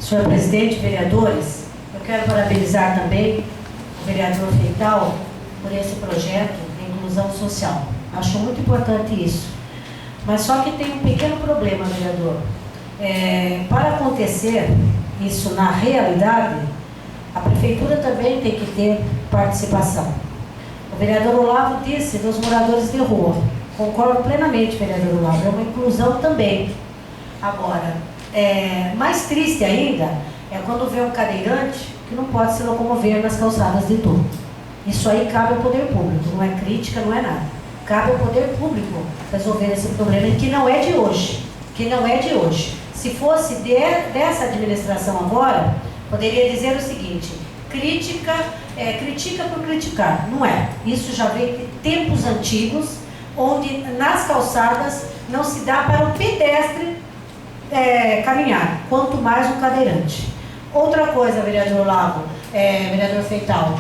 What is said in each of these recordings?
senhor presidente, vereadores, eu quero parabenizar também o vereador Feital por esse projeto de inclusão social. Acho muito importante isso. Mas só que tem um pequeno problema, vereador. Para acontecer isso na realidade, a prefeitura também tem que ter participação. O vereador Olavo disse dos moradores de rua. Concordo plenamente, vereador Olavo, é uma inclusão também. Agora, mais triste ainda é quando vê um cadeirante que não pode se locomover nas calçadas de Itu. Isso aí cabe ao poder público, não é crítica, não é nada. Cabe ao poder público resolver esse problema, que não é de hoje. Se fosse dessa administração agora, poderia dizer o seguinte: critica por criticar. Não é. Isso já vem de tempos antigos, onde nas calçadas não se dá para o pedestre caminhar, quanto mais um cadeirante. Outra coisa, vereador Olavo, vereador Feital,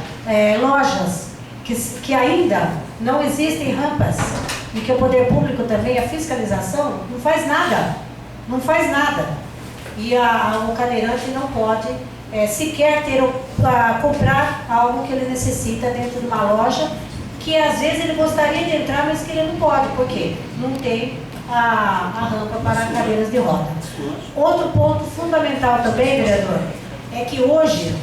lojas que ainda não existem rampas e que o poder público também, a fiscalização, não faz nada. E o cadeirante não pode sequer comprar algo que ele necessita dentro de uma loja, que às vezes ele gostaria de entrar, mas que ele não pode, porque não tem a rampa para cadeiras de roda. Outro ponto fundamental também, vereador, é que hoje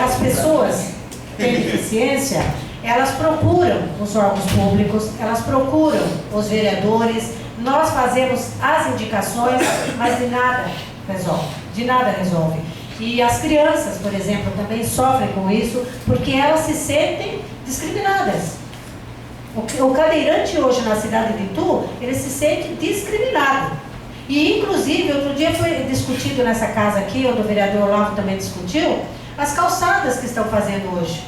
as pessoas que têm deficiência, elas procuram os órgãos públicos, elas procuram os vereadores, nós fazemos as indicações, mas de nada resolve. E as crianças, por exemplo, também sofrem com isso, porque elas se sentem discriminadas. O cadeirante hoje na cidade de Itu, ele se sente discriminado. E, inclusive, outro dia foi discutido nessa casa aqui, onde o vereador Olavo também discutiu, as calçadas que estão fazendo hoje,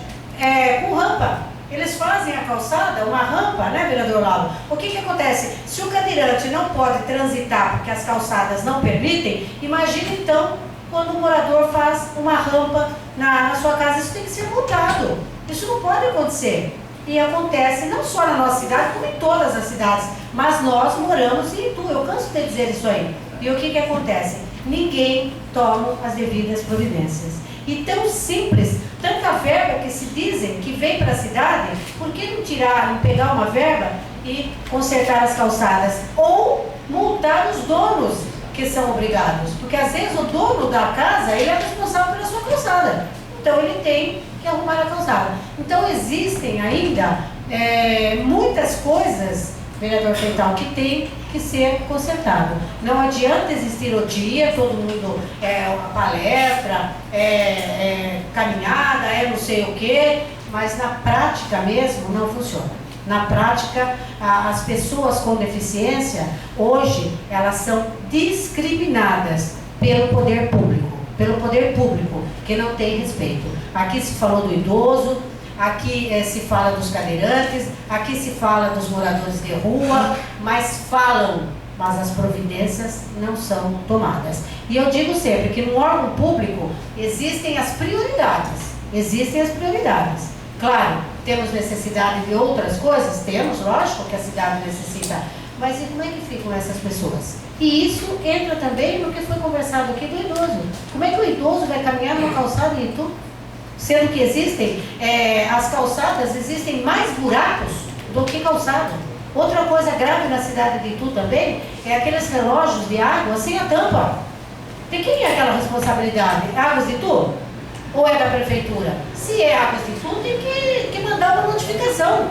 com rampa. Eles fazem a calçada, uma rampa, né, vereador Olavo? O que acontece? Se o cadeirante não pode transitar porque as calçadas não permitem, imagina então quando o morador faz uma rampa na sua casa. Isso tem que ser multado. Isso não pode acontecer. E acontece não só na nossa cidade, como em todas as cidades. Mas nós moramos em Itu, eu canso de dizer isso aí. E o que acontece? Ninguém toma as devidas providências. E tão simples, tanta verba que se dizem que vem para a cidade, por que não pegar uma verba e consertar as calçadas? Ou multar os donos que são obrigados. Porque às vezes o dono da casa, ele é responsável pela sua calçada. Então ele tem que arrumar a calçada. Então existem ainda muitas coisas, vereador Feital, que tem que ser consertado. Não adianta existir o dia, todo mundo, uma palestra, caminhada, não sei o quê, mas na prática mesmo não funciona. Na prática, as pessoas com deficiência, hoje, elas são discriminadas pelo poder público, que não tem respeito. Aqui se falou do idoso, aqui se fala dos cadeirantes, aqui se fala dos moradores de rua, mas as providências não são tomadas. E eu digo sempre que no órgão público existem as prioridades. Claro, temos necessidade de outras coisas? Temos, lógico que a cidade necessita. Mas e como é que ficam essas pessoas? E isso entra também no que foi conversado aqui do idoso. Como é que o idoso vai caminhar numa calçada em Itu? Sendo que existem, as calçadas, existem mais buracos do que calçada. Outra coisa grave na cidade de Itu também é aqueles relógios de água sem a tampa. De quem é aquela responsabilidade? Águas de Itu? Ou é da prefeitura? Se é Águas de Itu, tem que mandar uma notificação.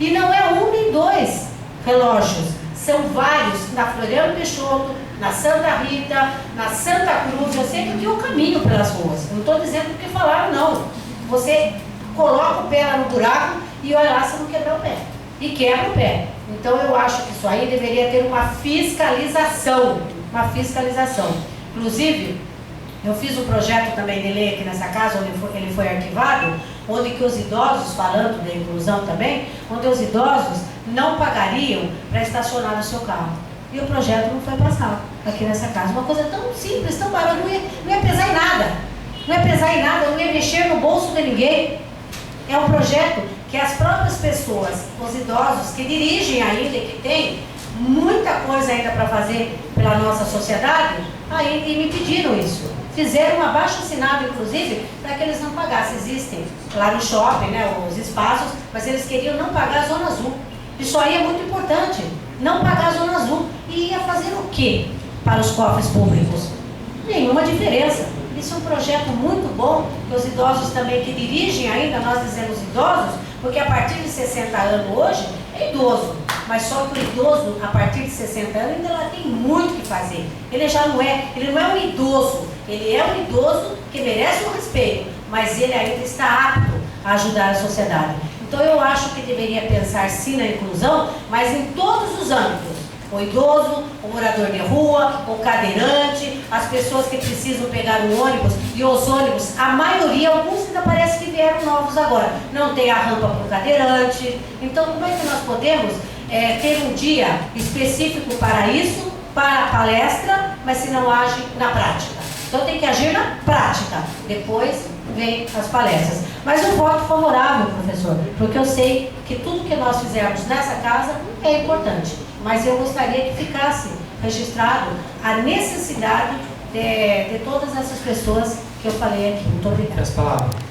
E não é um nem dois relógios. São vários, na Floriano Peixoto, na Santa Rita, na Santa Cruz. Eu sei que eu caminho pelas ruas. Eu não estou dizendo porque falaram, não. Você coloca o pé lá no buraco e olha lá se não quebrar o pé. E quebra o pé. Então eu acho que isso aí deveria ter uma fiscalização. Inclusive, eu fiz um projeto também de lei aqui nessa casa, onde ele foi arquivado, onde que os idosos, falando da inclusão também, onde os idosos não pagariam para estacionar no seu carro. E o projeto não foi passado aqui nessa casa. Uma coisa tão simples, tão barulho, não ia pesar em nada. Não ia mexer no bolso de ninguém. É um projeto que as próprias pessoas, os idosos que dirigem ainda e que têm muita coisa ainda para fazer pela nossa sociedade, aí me pediram isso. Fizeram um abaixo-assinado, inclusive, para que eles não pagassem. Existem lá no shopping, né, os espaços, mas eles queriam não pagar a Zona Azul. Isso aí é muito importante, não pagar a Zona Azul. E ia fazer o quê para os cofres públicos? Nenhuma diferença. Isso é um projeto muito bom, que os idosos também que dirigem ainda, nós dizemos idosos, porque a partir de 60 anos hoje é idoso. Mas só que o idoso, a partir de 60 anos, ainda ela tem muito o que fazer. Ele não é um idoso, ele é um idoso que merece um respeito, mas ele ainda está apto a ajudar a sociedade. Então eu acho que deveria pensar sim na inclusão, mas em todos os âmbitos. O idoso, o morador de rua, o cadeirante, as pessoas que precisam pegar um ônibus, e os ônibus, a maioria, alguns ainda parece que vieram novos agora, não tem a rampa para o cadeirante. Então como é que nós podemos ter um dia específico para isso, para a palestra, mas se não age na prática? Então tem que agir na prática, depois vem as palestras. Mas eu voto favorável, professor, porque eu sei que tudo que nós fizermos nessa casa é importante. Mas eu gostaria que ficasse registrado a necessidade de todas essas pessoas que eu falei aqui. Muito obrigada. As palavras.